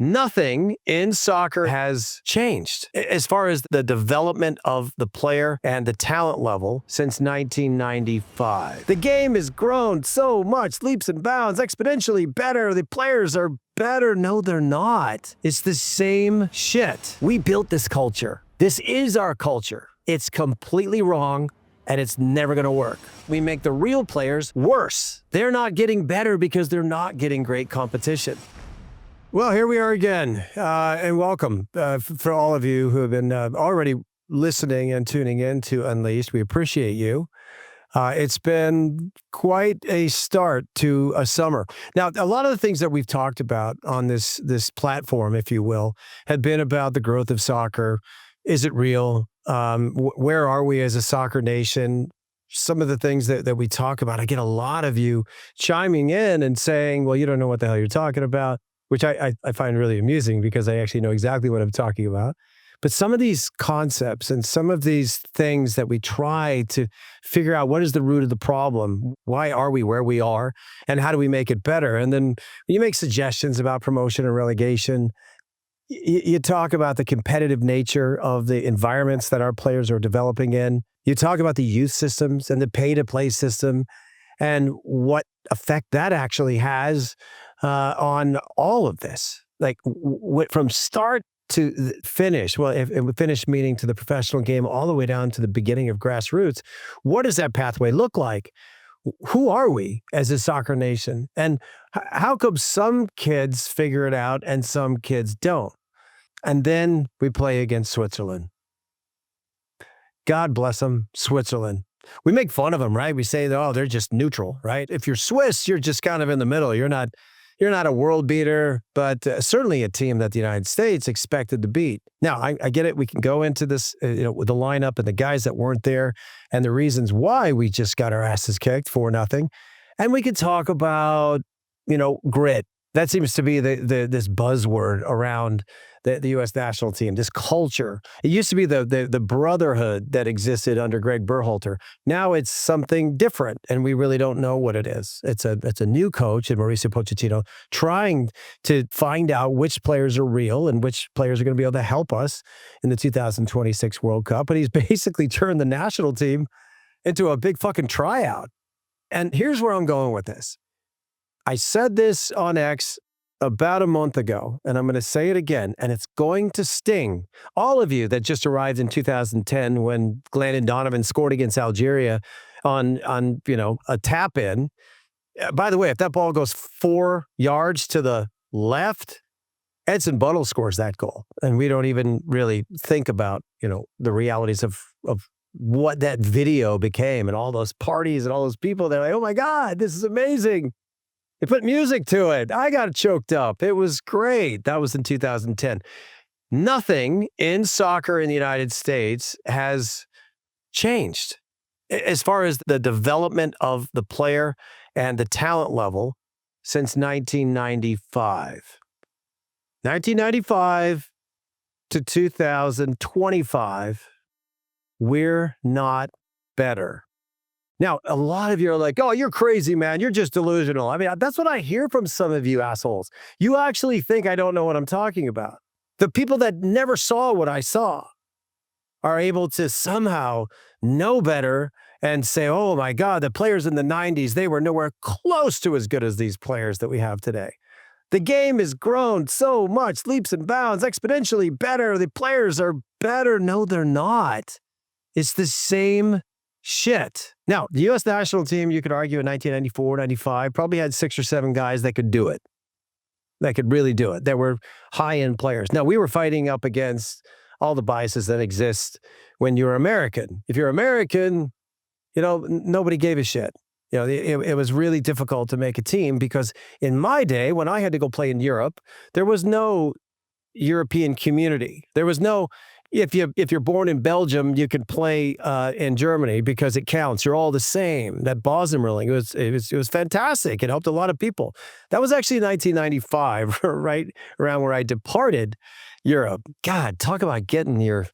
Nothing in soccer has changed as far as the development of the player and the talent level since 1995. The game has grown so much, leaps and bounds, exponentially better. The players are better. No, they're not. It's the same shit. We built this culture. This is our culture. It's completely wrong, and it's never going to work. We make the real players worse. They're not getting better because they're not getting great competition. Well, here we are again, and welcome for all of you who have been already listening and tuning in to Unleashed. We appreciate you. It's been quite a start to a summer. Now, a lot of the things that we've talked about on this platform, if you will, have been about the growth of soccer. Is it real? Where are we as a soccer nation? Some of the things that we talk about, I get a lot of you chiming in and saying, well, you don't know what the hell you're talking about, which I find really amusing because I actually know exactly what I'm talking about. But some of these concepts and some of these things that we try to figure out, what is the root of the problem? Why are we where we are? And how do we make it better? And then you make suggestions about promotion and relegation. You talk about the competitive nature of the environments that our players are developing in. You talk about the youth systems and the pay-to-play system and what effect that actually has on all of this. Like from start to finish, well, if finish meaning to the professional game all the way down to the beginning of grassroots, what does that pathway look like? Who are we as a soccer nation? And how come some kids figure it out and some kids don't? And then we play against Switzerland. God bless them, Switzerland. We make fun of them, right? We say, oh, they're just neutral, right? If you're Swiss, you're just kind of in the middle. You're not a world beater, but certainly a team that the United States expected to beat. Now, I get it. We can go into this, with the lineup and the guys that weren't there and the reasons why we just got our asses kicked 4-0. And we could talk about, grit. That seems to be this buzzword around the U.S. national team, this culture. It used to be the brotherhood that existed under Greg Berhalter. Now it's something different, and we really don't know what it is. It's a new coach, and Mauricio Pochettino, trying to find out which players are real and which players are going to be able to help us in the 2026 World Cup. And he's basically turned the national team into a big fucking tryout. And here's where I'm going with this. I said this on X about a month ago, and I'm going to say it again, and it's going to sting all of you that just arrived in 2010 when Glenn Donovan scored against Algeria on a tap-in. By the way, if that ball goes 4 yards to the left, Edson Buttle scores that goal, and we don't even really think about the realities of what that video became and all those parties and all those people. They're like, oh my God, this is amazing. They put music to it. I got choked up. It was great. That was in 2010. Nothing in soccer in the United States has changed as far as the development of the player and the talent level since 1995. 1995 to 2025, we're not better. Now, a lot of you are like, oh, you're crazy, man. You're just delusional. I mean, that's what I hear from some of you assholes. You actually think I don't know what I'm talking about. The people that never saw what I saw are able to somehow know better and say, oh my God, the players in the 90s, they were nowhere close to as good as these players that we have today. The game has grown so much, leaps and bounds, exponentially better. The players are better. No, they're not. It's the same shit. Now, the U.S. national team, you could argue in 1994, 95, probably had 6 or 7 guys that could do it, that could really do it, that were high-end players. Now, we were fighting up against all the biases that exist when you're American. If you're American, nobody gave a shit. It was really difficult to make a team because in my day, when I had to go play in Europe, there was no European community. There was no... If you're born in Belgium, you can play in Germany because it counts. You're all the same. That Bosnian ruling, it was fantastic. It helped a lot of people. That was actually 1995, right around where I departed Europe. God, talk about getting your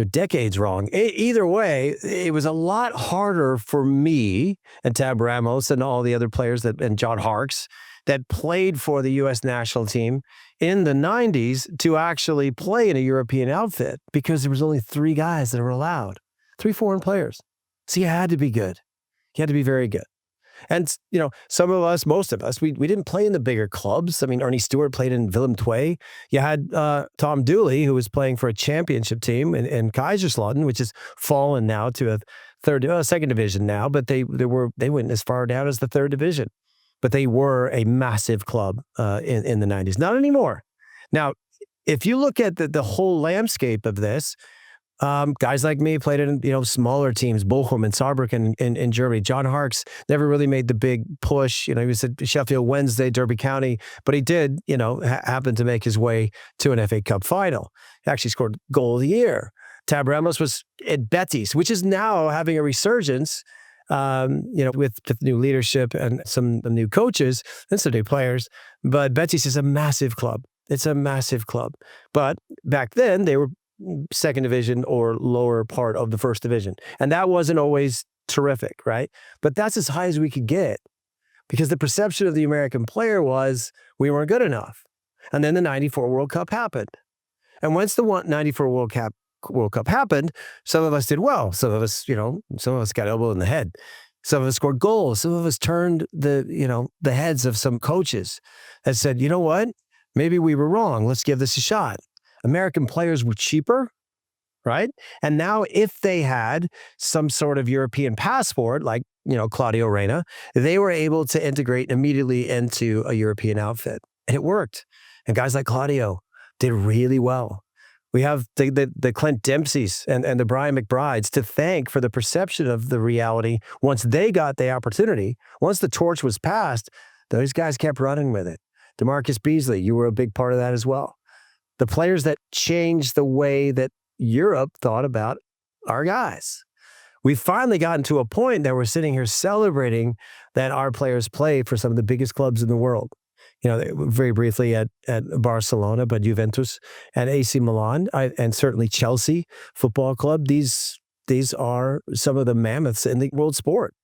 decades wrong. Either way, it was a lot harder for me and Tab Ramos and all the other players and John Harkes that played for the U.S. national team in the 90s to actually play in a European outfit because there was only 3 guys that were allowed, 3 foreign players. So you had to be good. You had to be very good. And, some of us, most of us, we didn't play in the bigger clubs. I mean, Ernie Stewart played in Willem II. You had Tom Dooley, who was playing for a championship team in Kaiserslautern, which has fallen now to a second division now, but they went as far down as the 3rd division. But they were a massive club in the 90s. Not anymore. Now, if you look at the whole landscape of this, guys like me played in, smaller teams, Bochum and Saarbrücken in Germany. John Harkes never really made the big push. He was at Sheffield Wednesday, Derby County, but he did, happen to make his way to an FA Cup final. He actually scored goal of the year. Tab Ramos was at Betis, which is now having a resurgence, with new leadership and some new coaches and some new players. But Betis is a massive club. It's a massive club. But back then, they were second division or lower part of the first division. And that wasn't always terrific, right? But that's as high as we could get because the perception of the American player was we weren't good enough. And then the 94 World Cup happened. And once the 94 World Cup happened, some of us did well. Some of us got elbowed in the head. Some of us scored goals. Some of us turned the heads of some coaches and said, you know what? Maybe we were wrong. Let's give this a shot. American players were cheaper, right? And now if they had some sort of European passport, like, Claudio Reyna, they were able to integrate immediately into a European outfit. And it worked. And guys like Claudio did really well. We have the Clint Dempseys and the Brian McBrides to thank for the perception of the reality. Once they got the opportunity, once the torch was passed, those guys kept running with it. DeMarcus Beasley, you were a big part of that as well. The players that changed the way that Europe thought about our guys. We've finally gotten to a point that we're sitting here celebrating that our players play for some of the biggest clubs in the world. Very briefly at Barcelona, but Juventus and AC Milan, and certainly Chelsea Football Club. These are some of the mammoths in the world sport.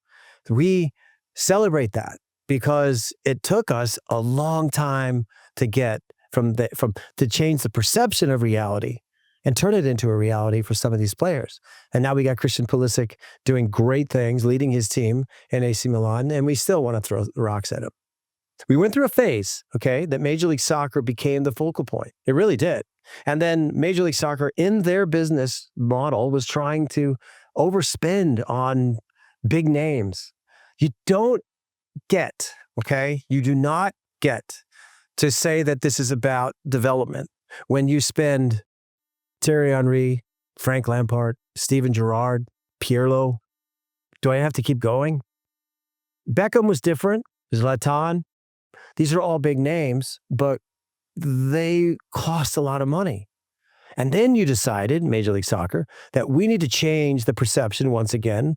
We celebrate that because it took us a long time to get to change the perception of reality and turn it into a reality for some of these players. And now we got Christian Pulisic doing great things, leading his team in AC Milan, and we still want to throw rocks at him. We went through a phase, that Major League Soccer became the focal point. It really did. And then Major League Soccer in their business model was trying to overspend on big names. You don't get, you do not get to say that this is about development when you spend Thierry Henry, Frank Lampard, Steven Gerrard, Pirlo. Do I have to keep going? Beckham was different. Zlatan. These are all big names, but they cost a lot of money. And then you decided, Major League Soccer, that we need to change the perception once again,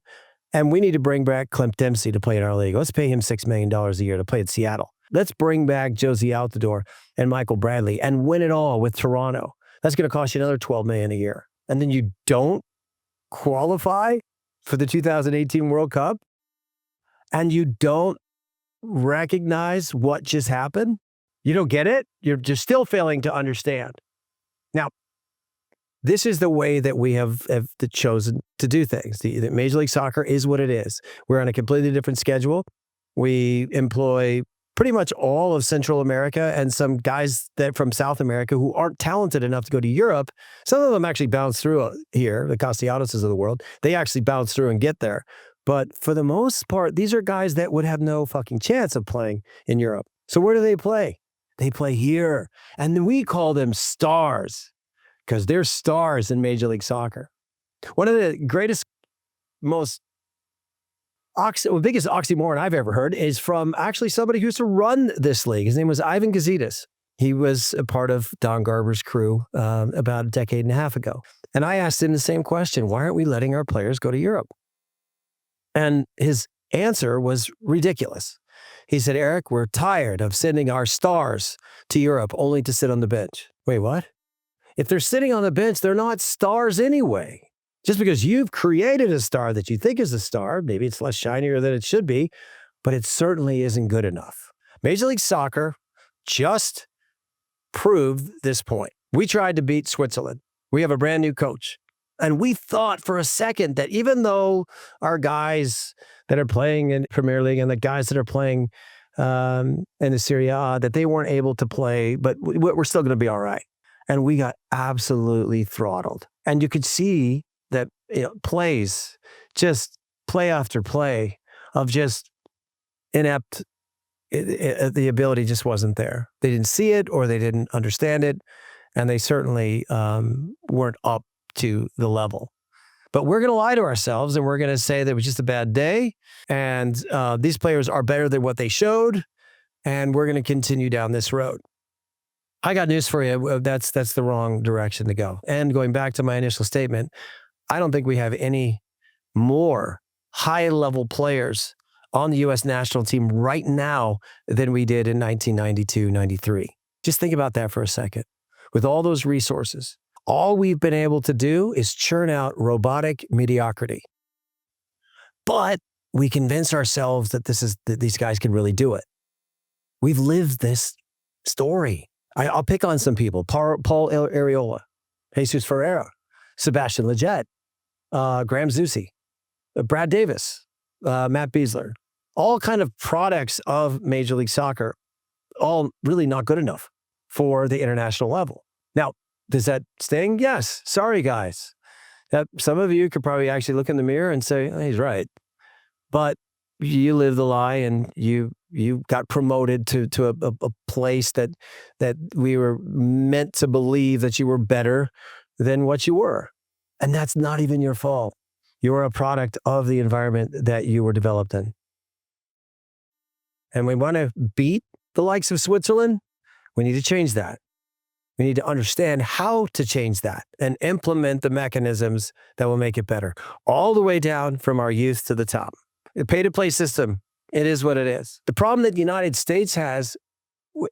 and we need to bring back Clint Dempsey to play in our league. Let's pay him $6 million a year to play at Seattle. Let's bring back Josie Altidore and Michael Bradley and win it all with Toronto. That's going to cost you another $12 million a year. And then you don't qualify for the 2018 World Cup, and you don't recognize what just happened. You don't get it. You're just still failing to understand. Now, this is the way that we have chosen to do things. The Major League Soccer is what it is. We're on a completely different schedule. We employ pretty much all of Central America and some guys that from South America who aren't talented enough to go to Europe. Some of them actually bounce through here, the Castellanos of the world. They actually bounce through and get there. But for the most part, these are guys that would have no fucking chance of playing in Europe. So where do they play? They play here. And we call them stars because they're stars in Major League Soccer. One of the greatest, biggest oxymoron I've ever heard is from actually somebody who used to run this league. His name was Ivan Gazidis. He was a part of Don Garber's crew about a decade and a half ago. And I asked him the same question. Why aren't we letting our players go to Europe? And his answer was ridiculous. He said, Eric, we're tired of sending our stars to Europe only to sit on the bench. Wait, what? If they're sitting on the bench, they're not stars anyway. Just because you've created a star that you think is a star, maybe it's less shinier than it should be, but it certainly isn't good enough. Major League Soccer just proved this point. We tried to beat Switzerland. We have a brand new coach. And we thought for a second that even though our guys that are playing in Premier League and the guys that are playing in the Serie A, that they weren't able to play, but we're still going to be all right. And we got absolutely throttled. And you could see that plays, just play after play of just inept, the ability just wasn't there. They didn't see it or they didn't understand it. And they certainly weren't up to the level. But we're going to lie to ourselves and we're going to say that it was just a bad day. And these players are better than what they showed. And we're going to continue down this road. I got news for you. That's the wrong direction to go. And going back to my initial statement, I don't think we have any more high-level players on the U.S. national team right now than we did in 1992-93. Just think about that for a second. With all those resources, all we've been able to do is churn out robotic mediocrity. But we convince ourselves that these guys can really do it. We've lived this story. I'll pick on some people. Paul Areola, Jesus Ferreira, Sebastian Lletget, Graham Zusi, Brad Davis, Matt Beasler, all kind of products of Major League Soccer, all really not good enough for the international level. Now, does that sting? Yes. Sorry, guys. Some of you could probably actually look in the mirror and say, oh, he's right. But you live the lie and you got promoted to a place that we were meant to believe that you were better than what you were. And that's not even your fault. You're a product of the environment that you were developed in. And we want to beat the likes of Switzerland. We need to change that. We need to understand how to change that and implement the mechanisms that will make it better, all the way down from our youth to the top. The pay-to-play system, it is what it is. The problem that the United States has,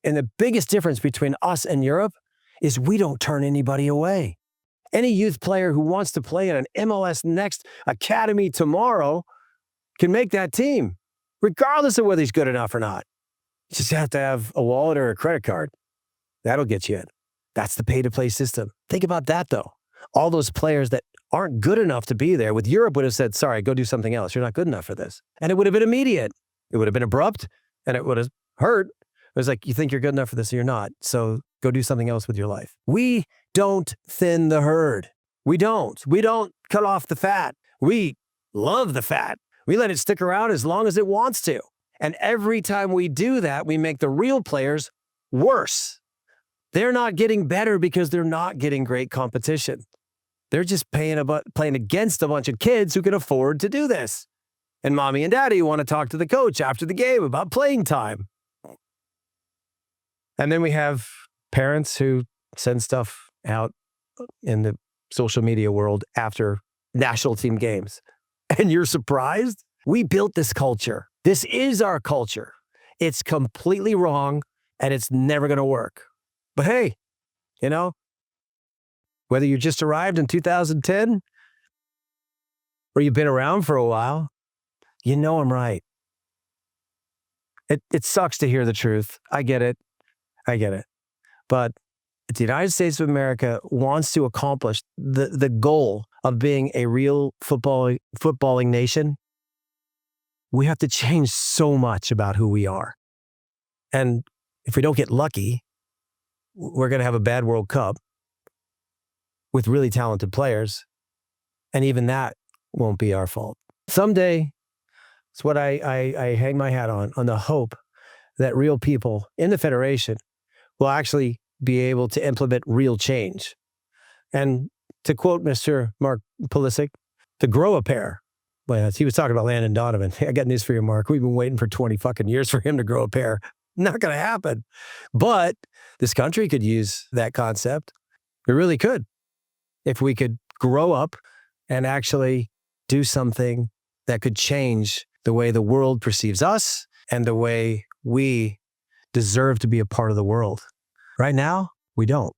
and the biggest difference between us and Europe, is we don't turn anybody away. Any youth player who wants to play in an MLS Next Academy tomorrow can make that team, regardless of whether he's good enough or not. You just have to have a wallet or a credit card. That'll get you in. That's the pay-to-play system. Think about that, though. All those players that aren't good enough to be there, with Europe would have said, sorry, go do something else. You're not good enough for this. And it would have been immediate. It would have been abrupt, and it would have hurt. It was like, you think you're good enough for this, or you're not. So go do something else with your life. We don't thin the herd. We don't. We don't cut off the fat. We love the fat. We let it stick around as long as it wants to. And every time we do that, we make the real players worse. They're not getting better because they're not getting great competition. They're just playing against a bunch of kids who can afford to do this. And mommy and daddy want to talk to the coach after the game about playing time. And then we have parents who send stuff out in the social media world after national team games. And you're surprised? We built this culture. This is our culture. It's completely wrong, and it's never going to work. But hey, whether you just arrived in 2010 or you've been around for a while, I'm right. It sucks to hear the truth. I get it. But the United States of America wants to accomplish the goal of being a real footballing nation. We have to change so much about who we are. And if we don't get lucky, we're going to have a bad World Cup with really talented players. And even that won't be our fault. Someday, it's what I hang my hat on the hope that real people in the Federation will actually be able to implement real change. And to quote Mr. Mark Pulisic, to grow a pair. Well, he was talking about Landon Donovan. I got news for you, Mark. We've been waiting for 20 fucking years for him to grow a pair. Not going to happen. But this country could use that concept. It really could. If we could grow up and actually do something that could change the way the world perceives us and the way we deserve to be a part of the world. Right now, we don't.